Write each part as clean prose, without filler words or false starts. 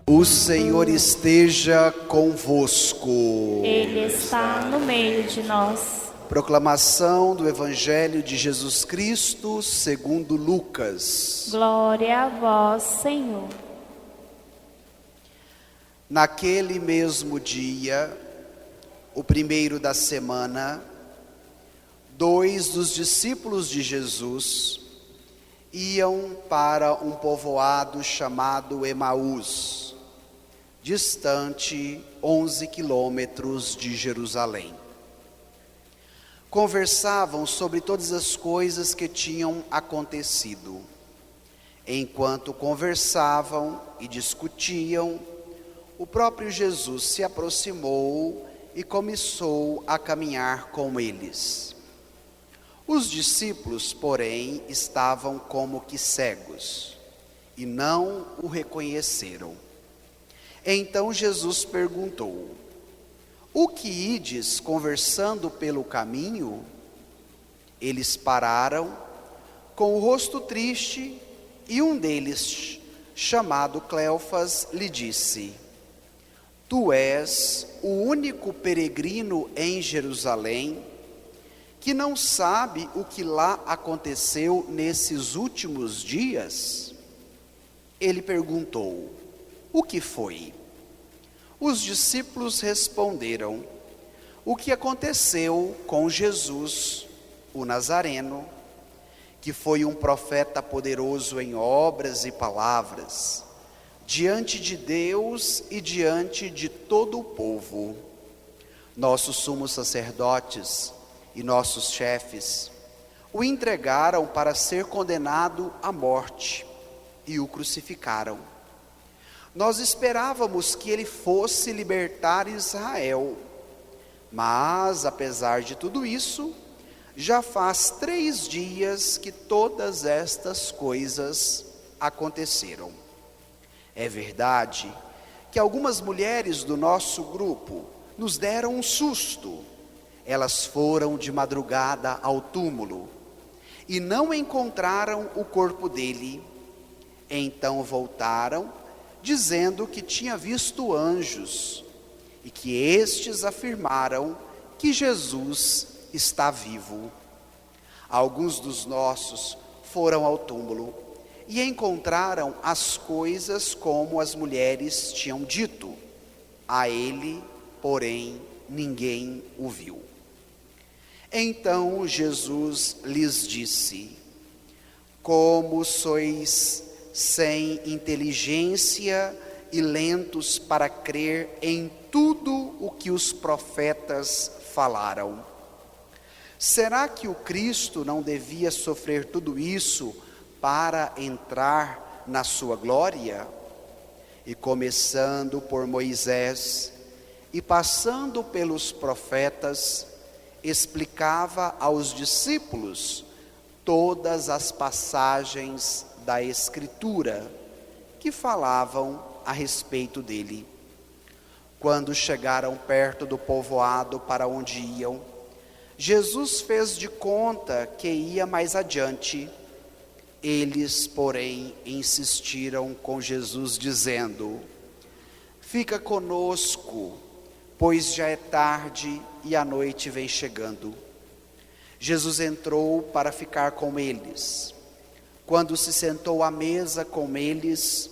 O Senhor esteja convosco. Ele está no meio de nós. Proclamação do Evangelho de Jesus Cristo segundo Lucas. Glória a vós, Senhor. Naquele mesmo dia, o primeiro da semana, 2 dos discípulos de Jesus iam para um povoado chamado Emaús, distante 11 quilômetros de Jerusalém. Conversavam sobre todas as coisas que tinham acontecido. Enquanto conversavam e discutiam, o próprio Jesus se aproximou e começou a caminhar com eles. Os discípulos, porém, estavam como que cegos e não o reconheceram. Então Jesus perguntou: o que ides conversando pelo caminho? Eles pararam, com o rosto triste, e um deles, chamado Cleofas, lhe disse: tu és o único peregrino em Jerusalém que não sabe o que lá aconteceu nesses últimos dias? Ele perguntou: o que foi? Os discípulos responderam: o que aconteceu com Jesus, o Nazareno, que foi um profeta poderoso em obras e palavras, diante de Deus e diante de todo o povo. Nossos sumos sacerdotes e nossos chefes o entregaram para ser condenado à morte e o crucificaram. Nós esperávamos que ele fosse libertar Israel, mas apesar de tudo isso, já faz 3 dias que todas estas coisas aconteceram. É verdade que algumas mulheres do nosso grupo nos deram um susto. Elas foram de madrugada ao túmulo e não encontraram o corpo dele. Então voltaram, dizendo que tinha visto anjos e que estes afirmaram que Jesus está vivo. Alguns dos nossos foram ao túmulo e encontraram as coisas como as mulheres tinham dito. A ele, porém, ninguém o viu. Então Jesus lhes disse: como sois sem inteligência e lentos para crer em tudo o que os profetas falaram. Será que o Cristo não devia sofrer tudo isso para entrar na sua glória? E começando por Moisés e passando pelos profetas, explicava aos discípulos todas as passagens da Escritura que falavam a respeito dele. Quando chegaram perto do povoado para onde iam, Jesus fez de conta que ia mais adiante. Eles, porém, insistiram com Jesus, dizendo: fica conosco, pois já é tarde e a noite vem chegando. Jesus entrou para ficar com eles. Quando se sentou à mesa com eles,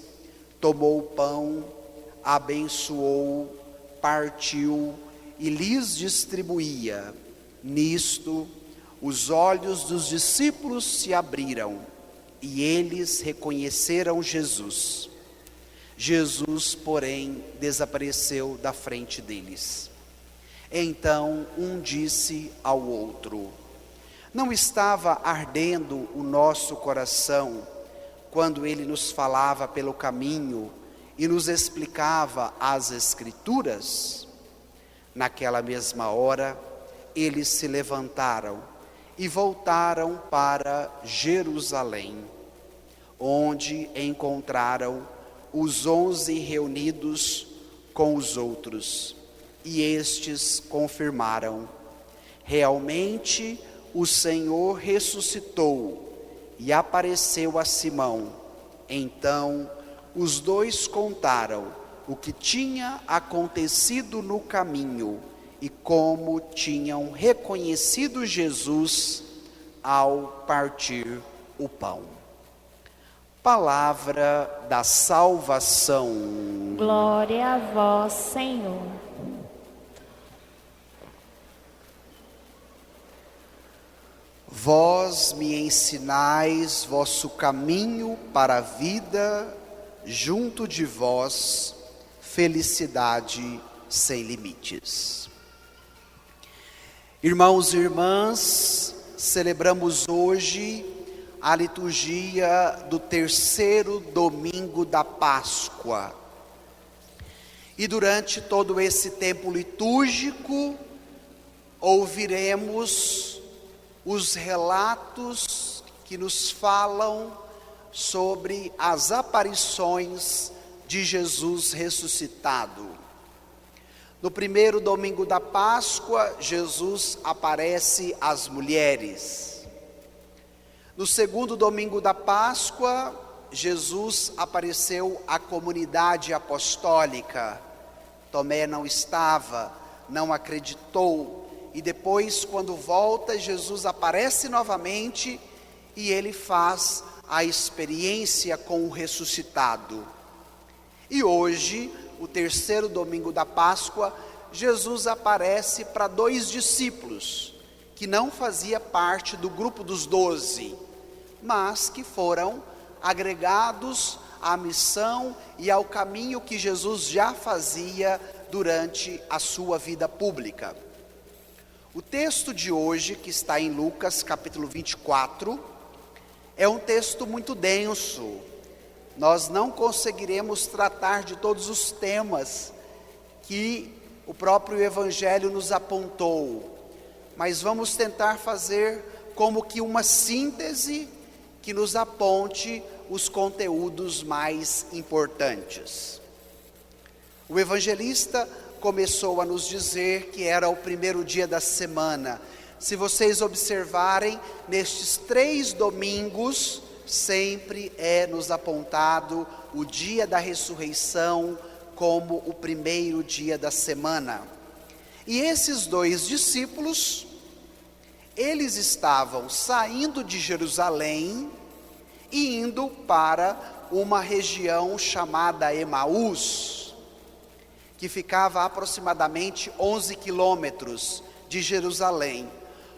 tomou o pão, abençoou, partiu e lhes distribuía. Nisto, os olhos dos discípulos se abriram e eles reconheceram Jesus. Jesus, porém, desapareceu da frente deles. Então um disse ao outro: não estava ardendo o nosso coração quando ele nos falava pelo caminho e nos explicava as Escrituras? Naquela mesma hora, eles se levantaram e voltaram para Jerusalém, onde encontraram os 11 reunidos com os outros, e estes confirmaram: realmente o Senhor ressuscitou e apareceu a Simão. Então os dois contaram o que tinha acontecido no caminho e como tinham reconhecido Jesus ao partir o pão. Palavra da salvação. Glória a vós, Senhor. Vós me ensinais vosso caminho para a vida, junto de vós, felicidade sem limites. Irmãos e irmãs, celebramos hoje a liturgia do terceiro domingo da Páscoa. E durante todo esse tempo litúrgico, ouviremos os relatos que nos falam sobre as aparições de Jesus ressuscitado. No primeiro domingo da Páscoa, Jesus aparece às mulheres. No segundo domingo da Páscoa, Jesus apareceu à comunidade apostólica. Tomé não estava, não acreditou. E depois, quando volta, Jesus aparece novamente e ele faz a experiência com o ressuscitado. E hoje, o terceiro domingo da Páscoa, Jesus aparece para 2 discípulos, que não fazia parte do grupo dos 12, mas que foram agregados à missão e ao caminho que Jesus já fazia durante a sua vida pública. O texto de hoje, que está em Lucas capítulo 24, é um texto muito denso. Nós não conseguiremos tratar de todos os temas que o próprio Evangelho nos apontou, mas vamos tentar fazer como que uma síntese que nos aponte os conteúdos mais importantes. O evangelista começou a nos dizer que era o primeiro dia da semana. Se vocês observarem, nestes 3 domingos, sempre é nos apontado o dia da ressurreição como o primeiro dia da semana. E esses 2 discípulos, eles estavam saindo de Jerusalém e indo para uma região chamada Emaús, que ficava a aproximadamente 11 quilômetros de Jerusalém.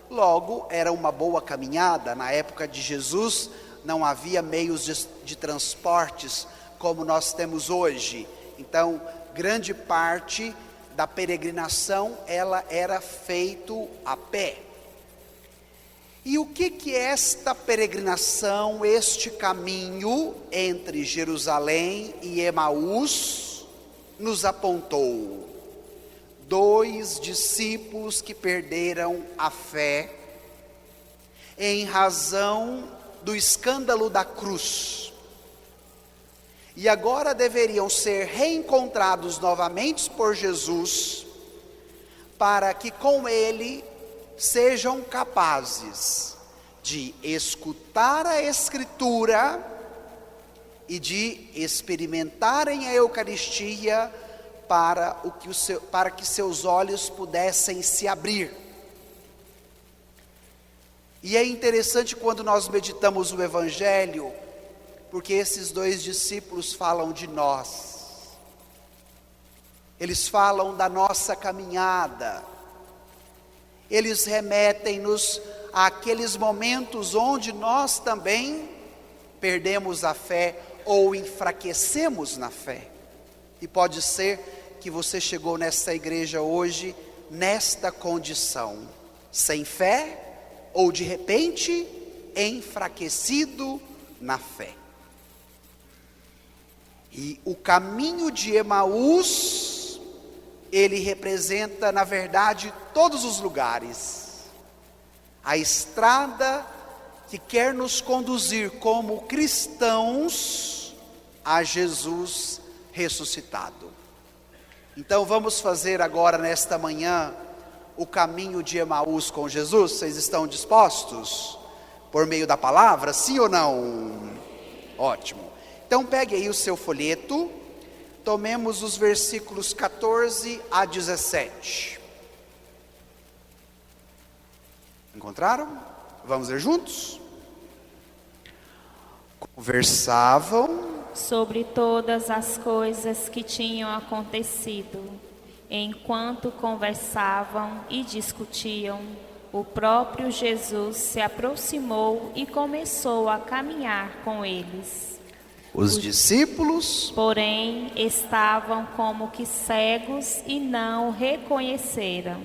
Logo, era uma boa caminhada. Na época de Jesus, não havia meios de transportes como nós temos hoje. Então, grande parte da peregrinação, ela era feito a pé. E o que esta peregrinação, este caminho entre Jerusalém e Emaús nos apontou? 2 discípulos que perderam a fé em razão do escândalo da cruz. E agora deveriam ser reencontrados novamente por Jesus, para que com ele sejam capazes de escutar a Escritura e de experimentarem a Eucaristia para que seus olhos pudessem se abrir. E é interessante quando nós meditamos o Evangelho, porque esses 2 discípulos falam de nós. Eles falam da nossa caminhada. Eles remetem-nos àqueles momentos onde nós também perdemos a fé ou enfraquecemos na fé. E pode ser que você chegou nesta igreja hoje nesta condição, sem fé ou de repente enfraquecido na fé. E o caminho de Emaús, ele representa, na verdade, todos os lugares. A estrada que quer nos conduzir como cristãos a Jesus ressuscitado. Então vamos fazer agora nesta manhã o caminho de Emaús com Jesus. Vocês estão dispostos? Por meio da palavra, sim ou não? Ótimo. Então pegue aí o seu folheto, tomemos os versículos 14 a 17. Encontraram? Vamos ler juntos? Conversavam sobre todas as coisas que tinham acontecido. Enquanto conversavam e discutiam, o próprio Jesus se aproximou e começou a caminhar com eles. os discípulos, Porém, estavam como que cegos e não o reconheceram.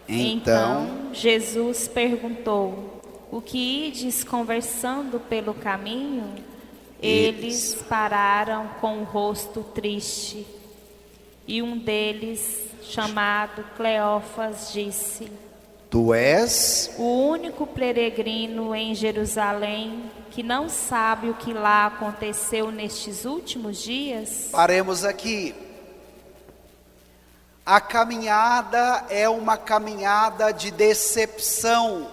Então Jesus perguntou: o que ides conversando pelo caminho? Eles pararam com o rosto triste. E um deles, chamado Cleófas, disse: tu és o único peregrino em Jerusalém que não sabe o que lá aconteceu nestes últimos dias? Paremos aqui. A caminhada é uma caminhada de decepção.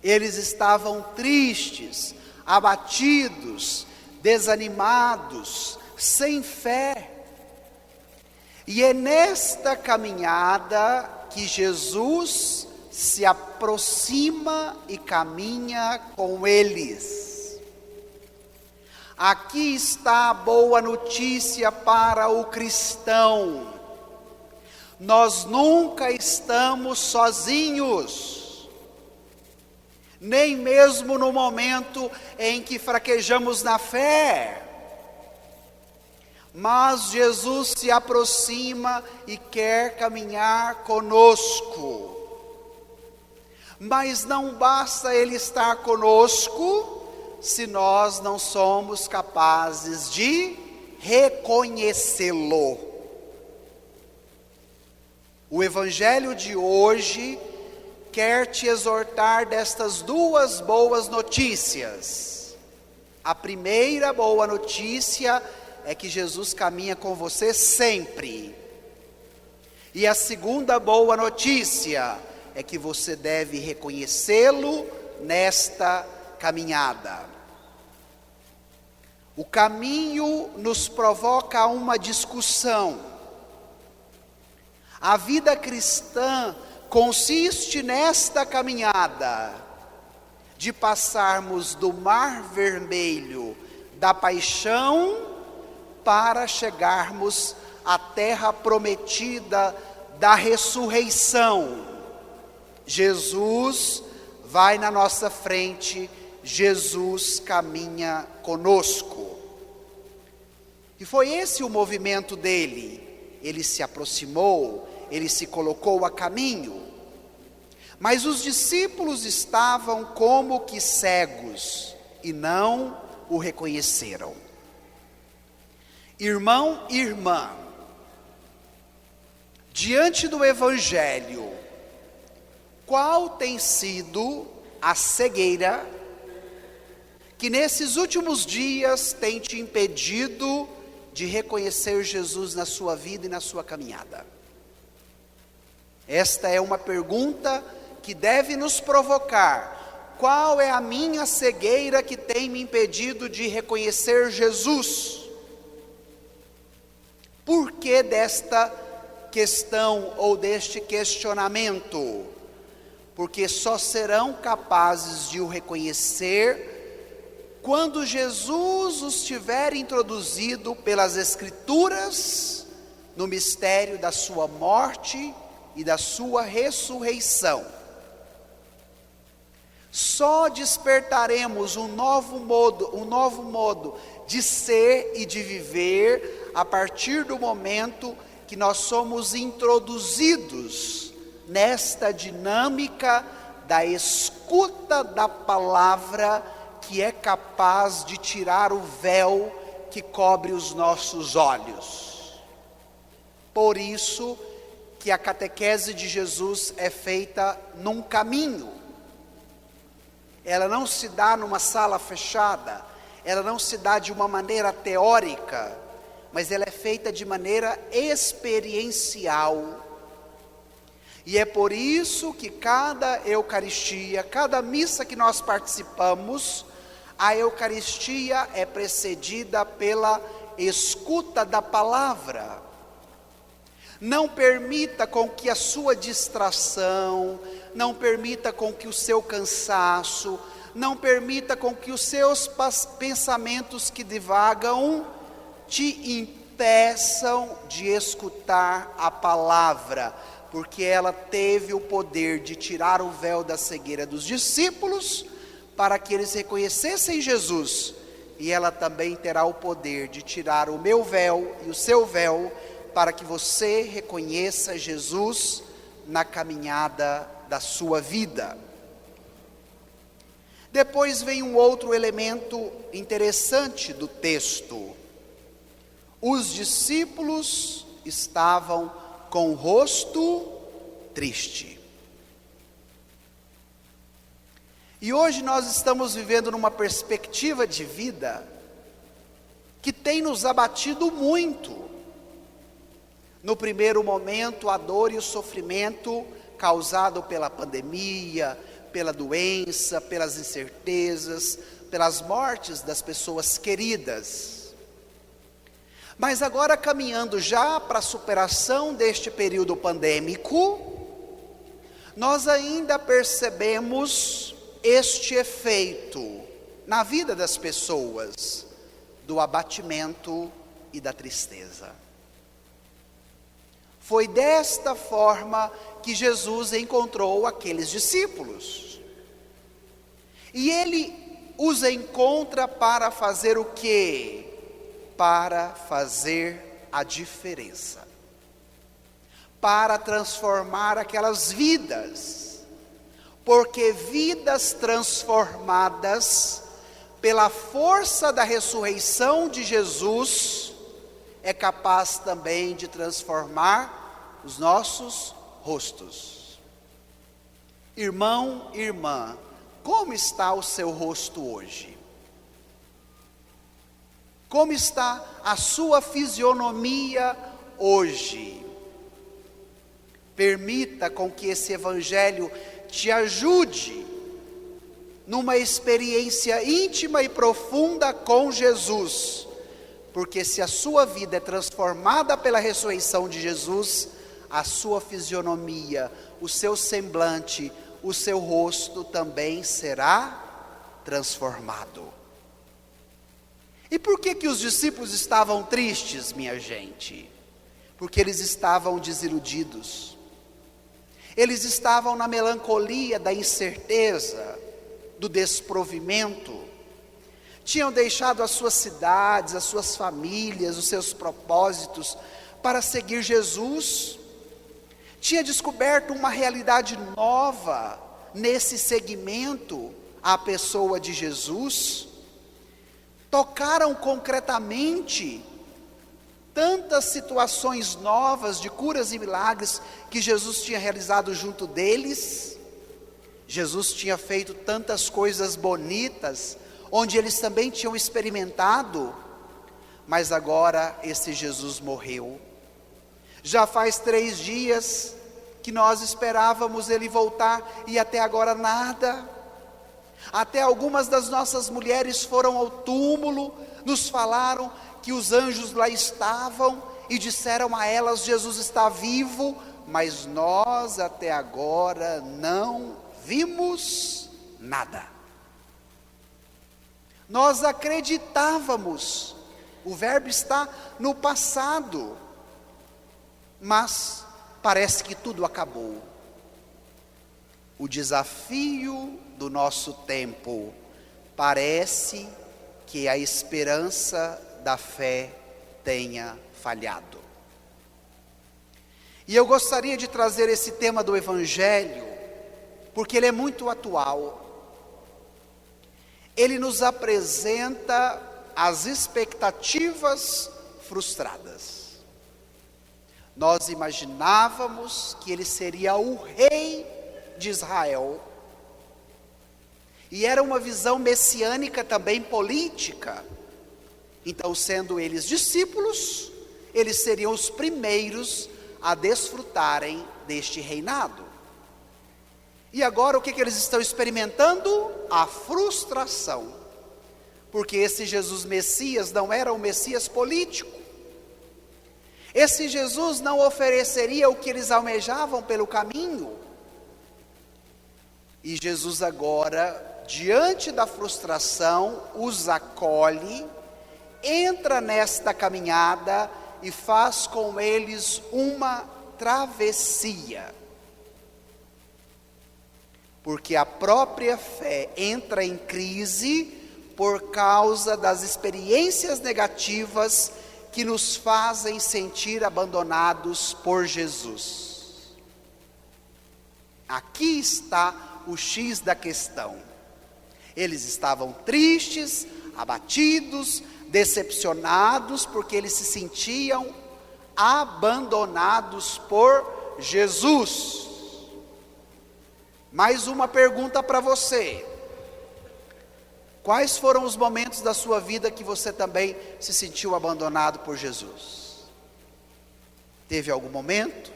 Eles estavam tristes, abatidos, desanimados, sem fé. E é nesta caminhada que Jesus se aproxima e caminha com eles. Aqui está a boa notícia para o cristão. Nós nunca estamos sozinhos, nem mesmo no momento em que fraquejamos na fé. Mas Jesus se aproxima e quer caminhar conosco. Mas não basta Ele estar conosco, se nós não somos capazes de reconhecê-lo. O Evangelho de hoje quer te exortar destas duas boas notícias. A primeira boa notícia é que Jesus caminha com você sempre. E a segunda boa notícia é que você deve reconhecê-lo nesta caminhada. O caminho nos provoca uma discussão. A vida cristã consiste nesta caminhada, de passarmos do mar vermelho da paixão para chegarmos à terra prometida da ressurreição. Jesus vai na nossa frente, Jesus caminha conosco. E foi esse o movimento dele. Ele se aproximou, ele se colocou a caminho. Mas os discípulos estavam como que cegos e não o reconheceram. Irmão e irmã, diante do Evangelho, qual tem sido a cegueira que nesses últimos dias tem te impedido de reconhecer Jesus na sua vida e na sua caminhada? Esta é uma pergunta que deve nos provocar. Qual é a minha cegueira que tem me impedido de reconhecer Jesus? Por que desta questão ou deste questionamento? Porque só serão capazes de o reconhecer quando Jesus os tiver introduzido pelas Escrituras no mistério da sua morte e da sua ressurreição. Só despertaremos um novo modo de ser e de viver a partir do momento que nós somos introduzidos nesta dinâmica da escuta da palavra, que é capaz de tirar o véu que cobre os nossos olhos. Por isso que a catequese de Jesus é feita num caminho. Ela não se dá numa sala fechada, ela não se dá de uma maneira teórica, mas ela é feita de maneira experiencial. E é por isso que cada Eucaristia, cada missa que nós participamos, a Eucaristia é precedida pela escuta da palavra. Não permita com que a sua distração, não permita com que o seu cansaço, não permita com que os seus pensamentos que divagam te impeçam de escutar a palavra, porque ela teve o poder de tirar o véu da cegueira dos discípulos, para que eles reconhecessem Jesus, e ela também terá o poder de tirar o meu véu e o seu véu, para que você reconheça Jesus na caminhada da sua vida. Depois vem um outro elemento interessante do texto. Os discípulos estavam com o rosto triste. E hoje nós estamos vivendo numa perspectiva de vida que tem nos abatido muito. No primeiro momento, a dor e o sofrimento causado pela pandemia, pela doença, pelas incertezas, pelas mortes das pessoas queridas. Mas agora, caminhando já para a superação deste período pandêmico, nós ainda percebemos este efeito na vida das pessoas, do abatimento e da tristeza. Foi desta forma que Jesus encontrou aqueles discípulos. E ele os encontra para fazer o quê? Para fazer a diferença. Para transformar aquelas vidas. Porque vidas transformadas pela força da ressurreição de Jesus é capaz também de transformar os nossos rostos. Irmão, irmã, como está o seu rosto hoje? Como está a sua fisionomia hoje? Permita com que esse evangelho te ajude numa experiência íntima e profunda com Jesus, porque se a sua vida é transformada pela ressurreição de Jesus, a sua fisionomia, o seu semblante, o seu rosto também será transformado. E por que os discípulos estavam tristes, minha gente? Porque eles estavam desiludidos. Eles estavam na melancolia da incerteza, do desprovimento. Tinham deixado as suas cidades, as suas famílias, os seus propósitos para seguir Jesus. Tinha descoberto uma realidade nova nesse seguimento à pessoa de Jesus. Tocaram concretamente tantas situações novas de curas e milagres que Jesus tinha realizado junto deles. Jesus tinha feito tantas coisas bonitas, onde eles também tinham experimentado, mas agora esse Jesus morreu. Já faz 3 dias que nós esperávamos ele voltar e até agora nada. Até algumas das nossas mulheres foram ao túmulo, nos falaram que os anjos lá estavam e disseram a elas: Jesus está vivo, mas nós até agora não vimos nada. Nós acreditávamos, o verbo está no passado, mas parece que tudo acabou. O desafio do nosso tempo parece que a esperança da fé tenha falhado. E eu gostaria de trazer esse tema do Evangelho, porque ele é muito atual. Ele nos apresenta as expectativas frustradas. Nós imaginávamos que ele seria o rei de Israel. E era uma visão messiânica também política. Então, sendo eles discípulos, eles seriam os primeiros a desfrutarem deste reinado. E agora o que eles estão experimentando? A frustração. Porque esse Jesus Messias não era um Messias político. Esse Jesus não ofereceria o que eles almejavam pelo caminho. E Jesus agora, diante da frustração, os acolhe, entra nesta caminhada e faz com eles uma travessia. Porque a própria fé entra em crise por causa das experiências negativas que nos fazem sentir abandonados por Jesus. Aqui está o X da questão. Eles estavam tristes, abatidos, decepcionados, porque eles se sentiam abandonados por Jesus. Mais uma pergunta para você. Quais foram os momentos da sua vida que você também se sentiu abandonado por Jesus? Teve algum momento?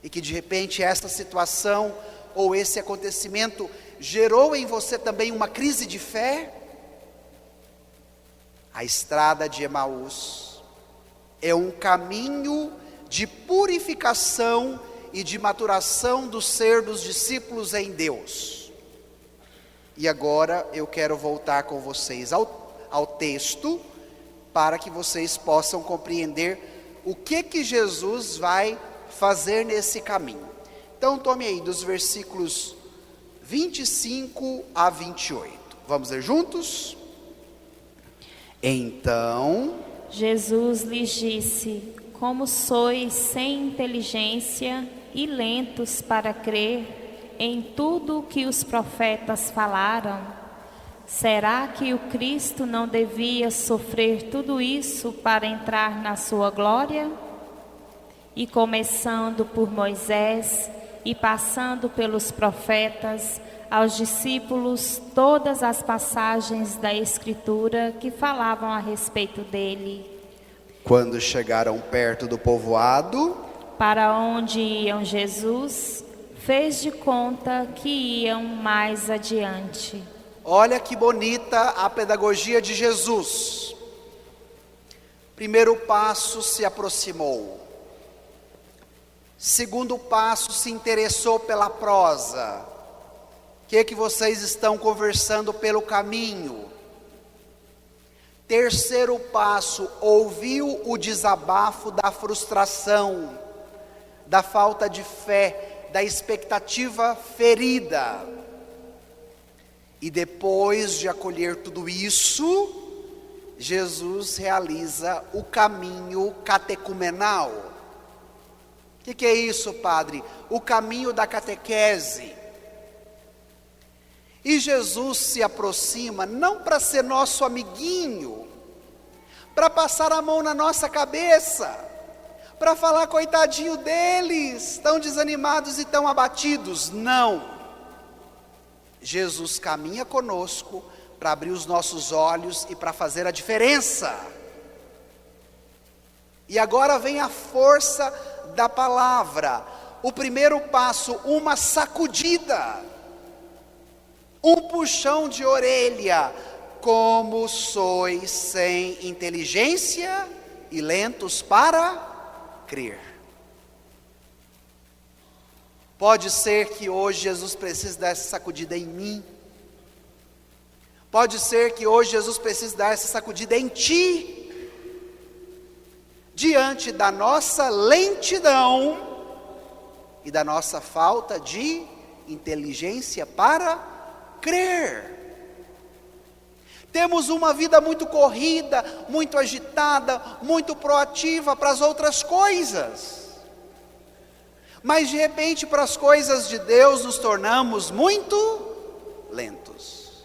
E que de repente essa situação ou esse acontecimento gerou em você também uma crise de fé? A estrada de Emaús é um caminho de purificação e de maturação do ser dos discípulos em Deus. E agora eu quero voltar com vocês ao texto, para que vocês possam compreender o que Jesus vai fazer nesse caminho. Então tome aí dos versículos 25 a 28. Vamos ler juntos? Então Jesus lhes disse: como sois sem inteligência e lentos para crer em tudo o que os profetas falaram? Será que o Cristo não devia sofrer tudo isso para entrar na sua glória? E começando por Moisés e passando pelos profetas, aos discípulos todas as passagens da Escritura que falavam a respeito dele. Quando chegaram perto do povoado, para onde iam, Jesus fez de conta que iam mais adiante. Olha que bonita a pedagogia de Jesus. Primeiro passo, se aproximou. Segundo passo, se interessou pela prosa. O que vocês estão conversando pelo caminho? Terceiro passo, ouviu o desabafo da frustração, da falta de fé, da expectativa ferida. E depois de acolher tudo isso, Jesus realiza o caminho catecumenal. O que é isso, padre? O caminho da catequese. E Jesus se aproxima não para ser nosso amiguinho, para passar a mão na nossa cabeça, para falar coitadinho deles, tão desanimados e tão abatidos. Não. Jesus caminha conosco para abrir os nossos olhos e para fazer a diferença. E agora vem a força da palavra. O primeiro passo, uma sacudida, um puxão de orelha. Como sois sem inteligência e lentos para crer. Pode ser que hoje Jesus precise dar essa sacudida em mim. Pode ser que hoje Jesus precise dar essa sacudida em ti. Diante da nossa lentidão e da nossa falta de inteligência para crer. Temos uma vida muito corrida, muito agitada, muito proativa para as outras coisas. Mas de repente para as coisas de Deus nos tornamos muito lentos.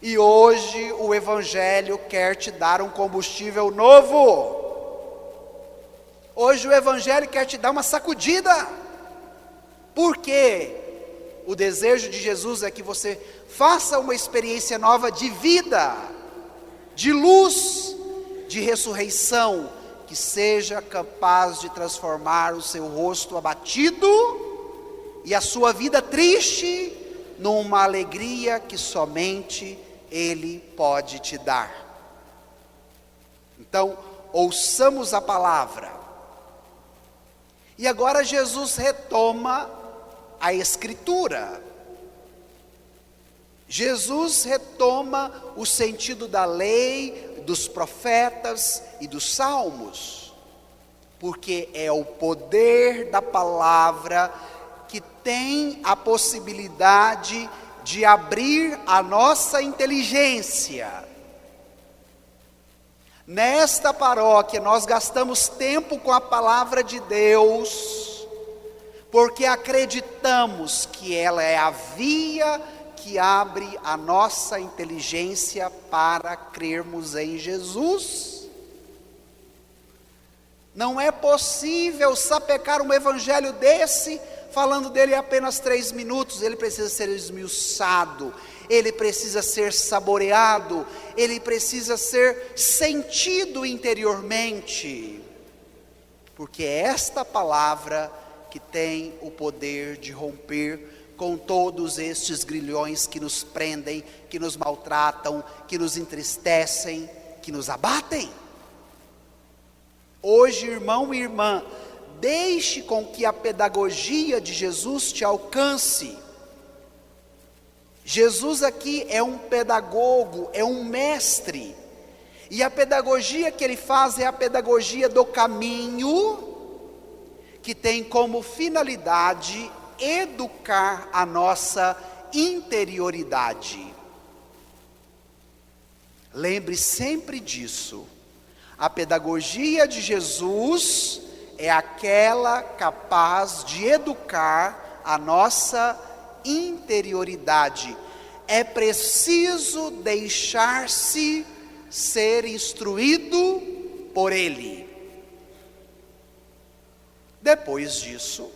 E hoje o Evangelho quer te dar um combustível novo. Hoje o Evangelho quer te dar uma sacudida. Por quê? O desejo de Jesus é que você faça uma experiência nova de vida, de luz, de ressurreição, que seja capaz de transformar o seu rosto abatido e a sua vida triste numa alegria que somente Ele pode te dar. Então, ouçamos a palavra. E agora Jesus retoma a Escritura. Jesus retoma o sentido da lei, dos profetas e dos salmos, porque é o poder da palavra que tem a possibilidade de abrir a nossa inteligência. Nesta paróquia nós gastamos tempo com a palavra de Deus, porque acreditamos que ela é a via que abre a nossa inteligência para crermos em Jesus. Não é possível sapecar um evangelho desse, falando dele apenas 3 minutos. Ele precisa ser esmiuçado, ele precisa ser saboreado, ele precisa ser sentido interiormente, porque é esta palavra que tem o poder de romper com todos estes grilhões que nos prendem, que nos maltratam, que nos entristecem, que nos abatem. Hoje, irmão e irmã, deixe com que a pedagogia de Jesus te alcance. Jesus aqui é um pedagogo, é um mestre, e a pedagogia que ele faz é a pedagogia do caminho, que tem como finalidade educar a nossa interioridade. Lembre sempre disso. A pedagogia de Jesus é aquela capaz de educar a nossa interioridade. É preciso deixar-se ser instruído por Ele. Depois disso,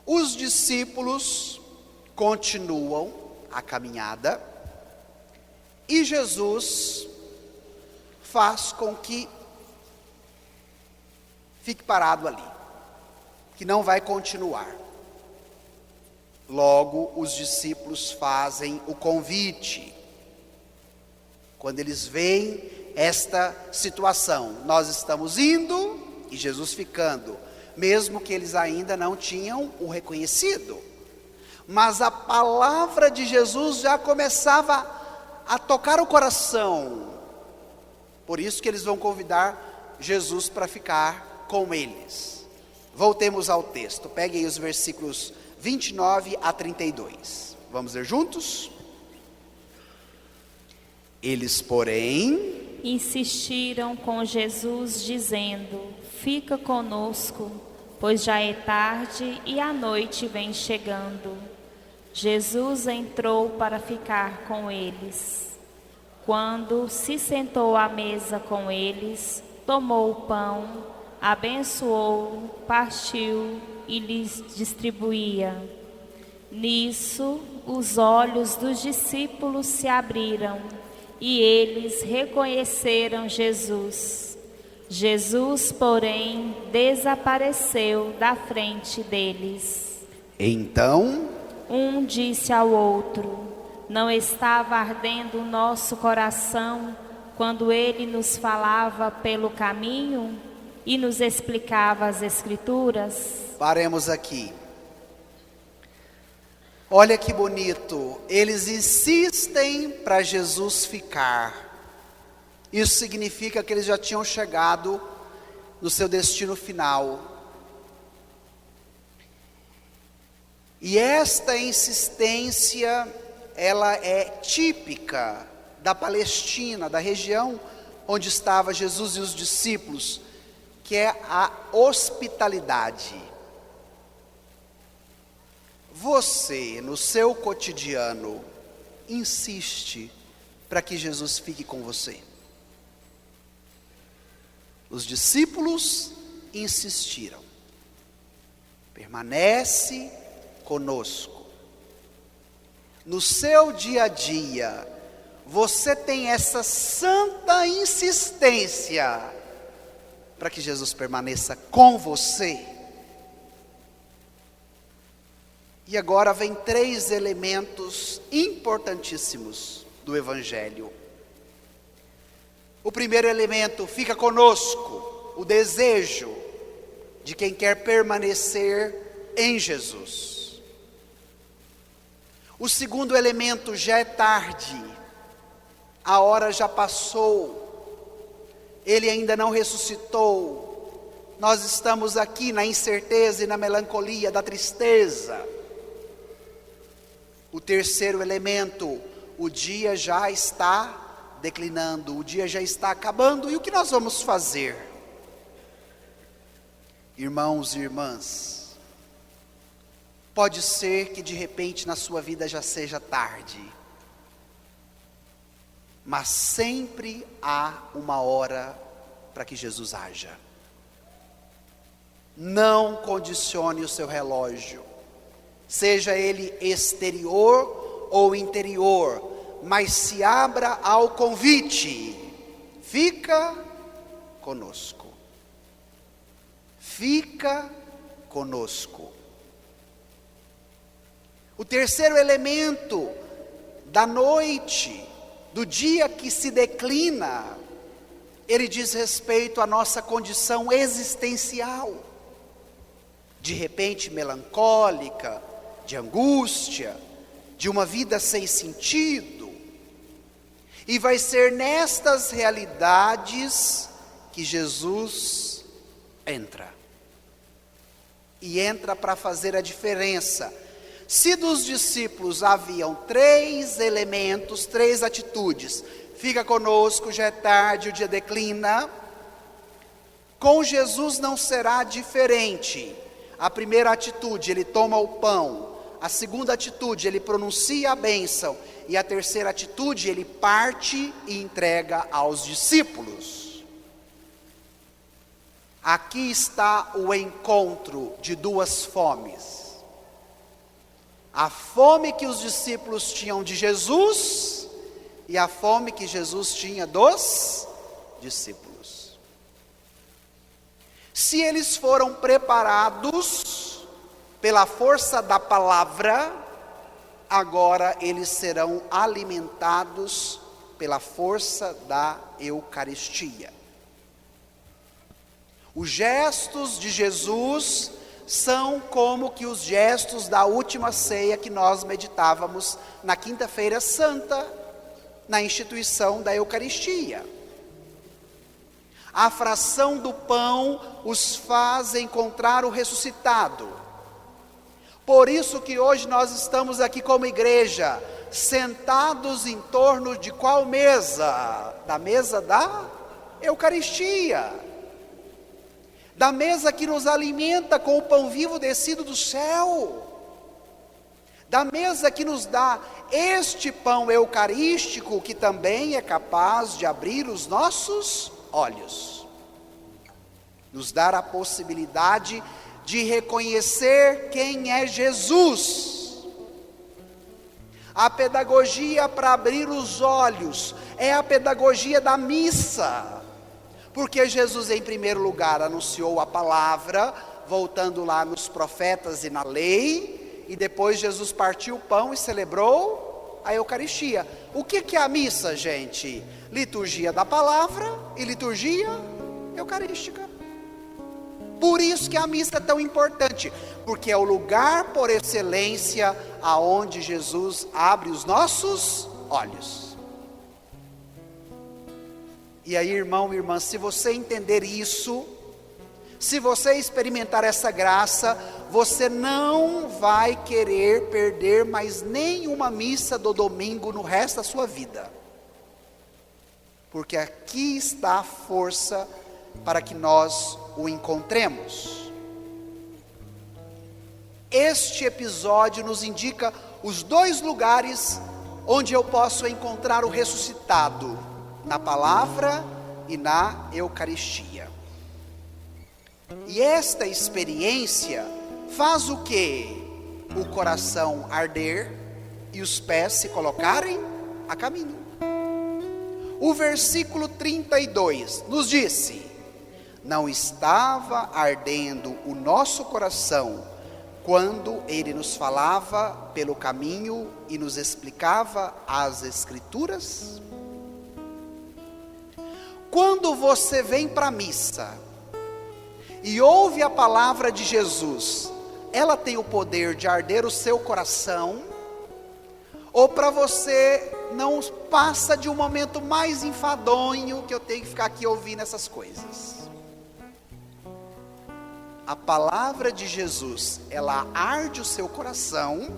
os discípulos continuam a caminhada e Jesus faz com que fique parado ali, que não vai continuar. Logo, os discípulos fazem o convite. Quando eles veem esta situação, nós estamos indo e Jesus ficando, mesmo que eles ainda não tinham o reconhecido, mas a palavra de Jesus já começava a tocar o coração. Por isso que eles vão convidar Jesus para ficar com eles. Voltemos ao texto, peguem aí os versículos 29 a 32. Vamos ler juntos? Eles, porém, insistiram com Jesus, dizendo: fica conosco, pois já é tarde e a noite vem chegando. Jesus entrou para ficar com eles. Quando se sentou à mesa com eles, tomou o pão, abençoou, partiu e lhes distribuía. Nisso, os olhos dos discípulos se abriram e eles reconheceram Jesus. Jesus, porém, desapareceu da frente deles. Então, um disse ao outro: não estava ardendo o nosso coração quando ele nos falava pelo caminho e nos explicava as Escrituras? Paremos aqui. Olha que bonito, eles insistem para Jesus ficar. Isso significa que eles já tinham chegado no seu destino final. E esta insistência, ela é típica da Palestina, da região onde estava Jesus e os discípulos, que é a hospitalidade. Você, no seu cotidiano, insiste para que Jesus fique com você. Os discípulos insistiram. Permanece conosco. No seu dia a dia, você tem essa santa insistência para que Jesus permaneça com você. E agora vem 3 elementos importantíssimos do Evangelho. O primeiro elemento, fica conosco, o desejo de quem quer permanecer em Jesus. O segundo elemento, já é tarde, a hora já passou, Ele ainda não ressuscitou, nós estamos aqui na incerteza e na melancolia da tristeza. O terceiro elemento, o dia já está declinando, o dia já está acabando, e o que nós vamos fazer? Irmãos e irmãs, pode ser que de repente na sua vida já seja tarde, mas sempre há uma hora para que Jesus haja. Não condicione o seu relógio, seja ele exterior ou interior, mas se abra ao convite, fica conosco, fica conosco. O terceiro elemento da noite, do dia que se declina, ele diz respeito à nossa condição existencial, de repente melancólica, de angústia, de uma vida sem sentido. E vai ser nestas realidades que Jesus entra. E entra para fazer a diferença. Se dos discípulos haviam 3 elementos, 3 atitudes, fica conosco, já é tarde, o dia declina, com Jesus não será diferente. A primeira atitude, ele toma o pão. A segunda atitude, ele pronuncia a bênção. E a terceira atitude, ele parte e entrega aos discípulos. Aqui está o encontro de 2 fomes. A fome que os discípulos tinham de Jesus e a fome que Jesus tinha dos discípulos. Se eles foram preparados pela força da palavra, agora eles serão alimentados pela força da Eucaristia. Os gestos de Jesus são como que os gestos da última ceia que nós meditávamos na Quinta-feira Santa, na instituição da Eucaristia. A fração do pão os faz encontrar o ressuscitado. Por isso que hoje nós estamos aqui como igreja, sentados em torno de qual mesa? Da mesa da Eucaristia. Da mesa que nos alimenta com o pão vivo descido do céu. Da mesa que nos dá este pão eucarístico, que também é capaz de abrir os nossos olhos. Nos dar a possibilidade de reconhecer quem é Jesus. A pedagogia para abrir os olhos é a pedagogia da missa, porque Jesus em primeiro lugar anunciou a palavra, voltando lá nos profetas e na lei, e depois Jesus partiu o pão e celebrou a Eucaristia. O que é a missa, gente? Liturgia da palavra e liturgia eucarística. Por isso que a missa é tão importante, porque é o lugar por excelência aonde Jesus abre os nossos olhos. E aí, irmão e irmã, se você entender isso, se você experimentar essa graça, você não vai querer perder mais nenhuma missa do domingo no resto da sua vida. Porque aqui está a força para que nós o encontremos. Este episódio nos indica os 2 lugares onde eu posso encontrar o ressuscitado: na palavra e na Eucaristia. E esta experiência faz o quê? O coração arder e os pés se colocarem a caminho. O versículo 32 nos disse: não estava ardendo o nosso coração quando Ele nos falava pelo caminho e nos explicava as Escrituras? Quando você vem para a missa e ouve a palavra de Jesus, ela tem o poder de arder o seu coração? Ou para você não passa de um momento mais enfadonho que eu tenho que ficar aqui ouvindo essas coisas? A palavra de Jesus, ela arde o seu coração?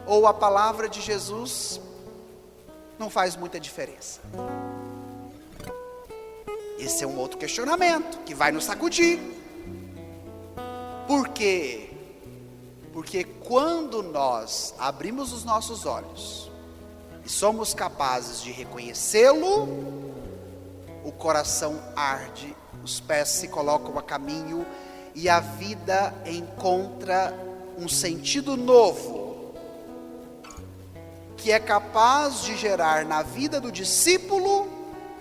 Ou a palavra de Jesus não faz muita diferença? Esse é um outro questionamento que vai nos sacudir. Por quê? Porque quando nós abrimos os nossos olhos e somos capazes de reconhecê-lo, o coração arde, os pés se colocam a caminho e a vida encontra um sentido novo, que é capaz de gerar na vida do discípulo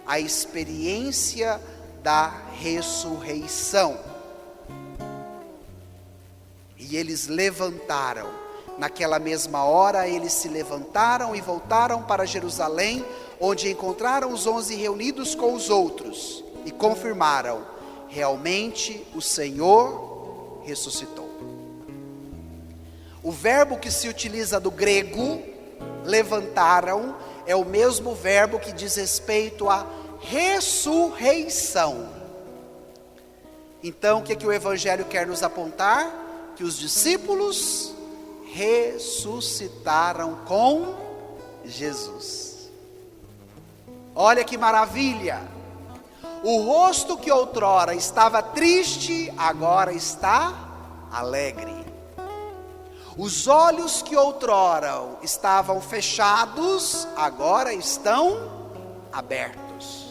a experiência da ressurreição. E eles levantaram, naquela mesma hora eles se levantaram e voltaram para Jerusalém, onde encontraram os 11 reunidos com os outros, e confirmaram: realmente o Senhor ressuscitou. O verbo que se utiliza do grego, levantaram, é o mesmo verbo que diz respeito à ressurreição. Então, o que o Evangelho quer nos apontar? Que os discípulos ressuscitaram com Jesus. Olha que maravilha! O rosto que outrora estava triste, agora está alegre. Os olhos que outrora estavam fechados, agora estão abertos.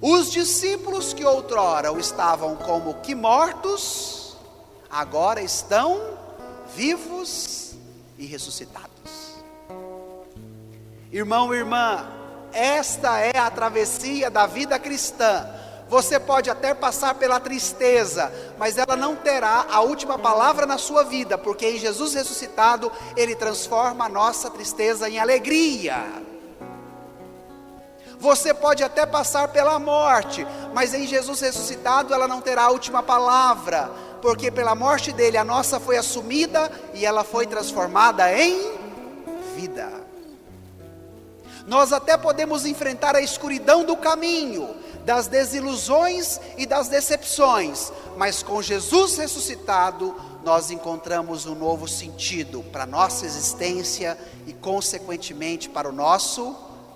Os discípulos que outrora estavam como que mortos, agora estão vivos e ressuscitados. Irmão e irmã, esta é a travessia da vida cristã. Você pode até passar pela tristeza, mas ela não terá a última palavra na sua vida, porque em Jesus ressuscitado, Ele transforma a nossa tristeza em alegria. Você pode até passar pela morte, mas em Jesus ressuscitado, ela não terá a última palavra, porque pela morte dele, a nossa foi assumida e ela foi transformada em vida. Nós até podemos enfrentar a escuridão do caminho, das desilusões e das decepções, mas com Jesus ressuscitado, nós encontramos um novo sentido para a nossa existência e consequentemente para o nosso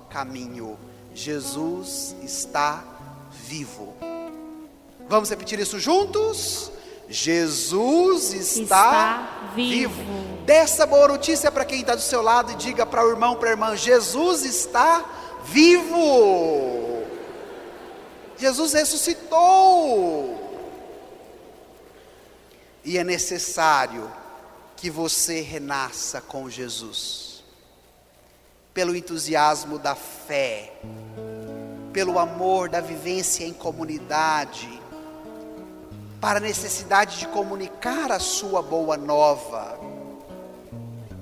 caminho. Jesus está vivo. Vamos repetir isso juntos? Jesus está vivo. Dê essa boa notícia para quem está do seu lado e diga para o irmão, para a irmã: Jesus está vivo. Jesus ressuscitou. E é necessário que você renasça com Jesus, pelo entusiasmo da fé, pelo amor da vivência em comunidade, para a necessidade de comunicar a sua boa nova.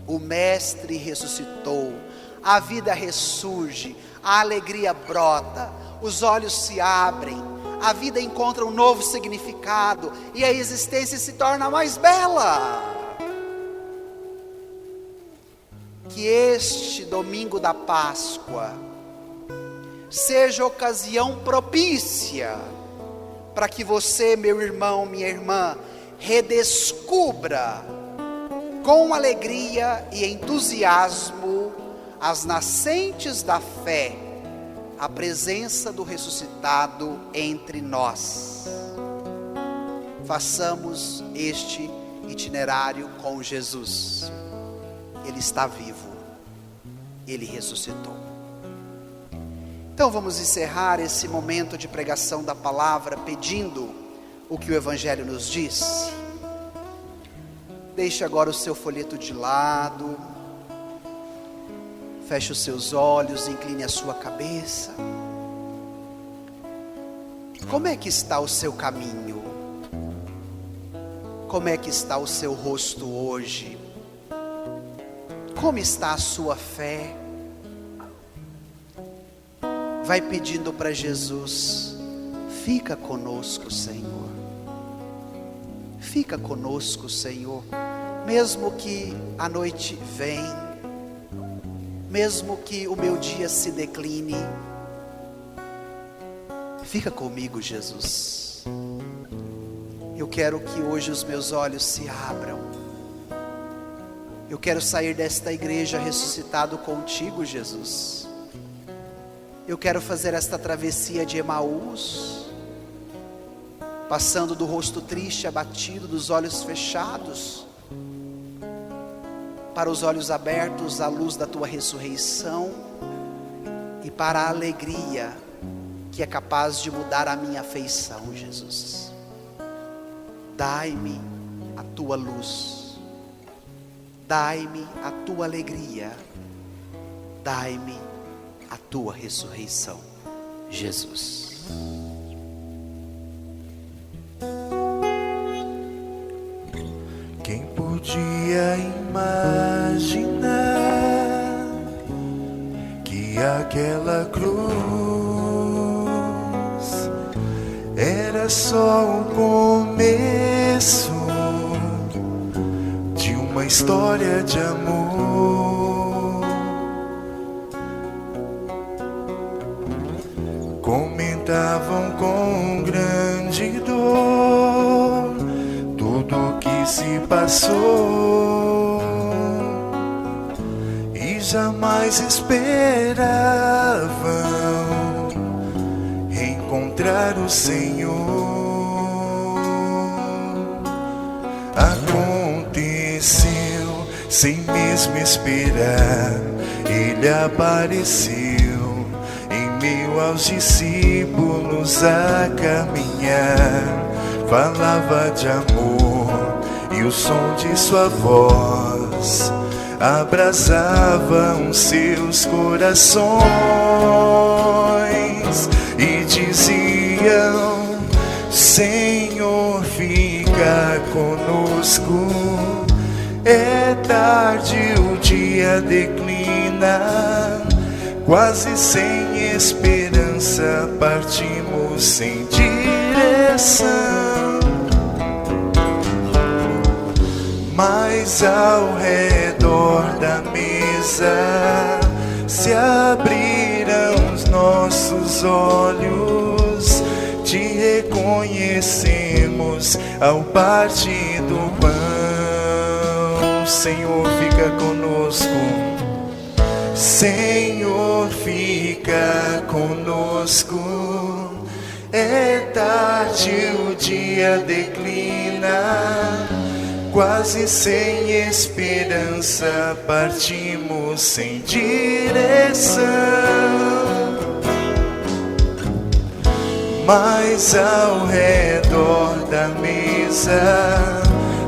O Mestre ressuscitou, a vida ressurge, a alegria brota, os olhos se abrem, a vida encontra um novo significado e a existência se torna mais bela. Que este domingo da Páscoa seja ocasião propícia para que você, meu irmão, minha irmã, redescubra com alegria e entusiasmo as nascentes da fé, a presença do ressuscitado entre nós. Façamos este itinerário com Jesus. Ele está vivo, Ele ressuscitou. Então vamos encerrar esse momento de pregação da palavra pedindo o que o Evangelho nos diz. Deixe agora o seu folheto de lado, feche os seus olhos, incline a sua cabeça. Como é que está o seu caminho? Como é que está o seu rosto hoje? Como está a sua fé? Vai pedindo para Jesus: fica conosco, Senhor. Fica conosco, Senhor. Mesmo que a noite venha, mesmo que o meu dia se decline, fica comigo, Jesus. Eu quero que hoje os meus olhos se abram. Eu quero sair desta igreja ressuscitado contigo, Jesus. Eu quero fazer esta travessia de Emaús, passando do rosto triste, abatido, dos olhos fechados, para os olhos abertos à luz da tua ressurreição e para a alegria que é capaz de mudar a minha afeição, Jesus. Dai-me a tua luz, dai-me a tua alegria, dai-me a tua ressurreição, Jesus. Quem podia imaginar que aquela cruz era só o começo de uma história de amor? Comentavam com grande dor tudo que se passou e jamais esperavam reencontrar o Senhor. Aconteceu sem mesmo esperar, Ele apareceu em meio aos discípulos a caminhar. Falava de amor e o som de sua voz abrasava os seus corações e diziam: Senhor, fica conosco. É tarde, o dia declina, quase sem esperança, partimos sem direção. Mas ao redor da mesa se abriram os nossos olhos, te reconhecemos ao partir do pão. Senhor, fica conosco. Senhor, fica conosco. É tarde, o dia declina, quase sem esperança, partimos sem direção. Mas ao redor da mesa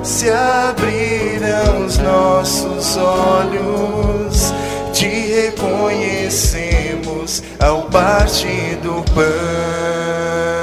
se abriram os nossos olhos, te reconhecemos ao partir do pão.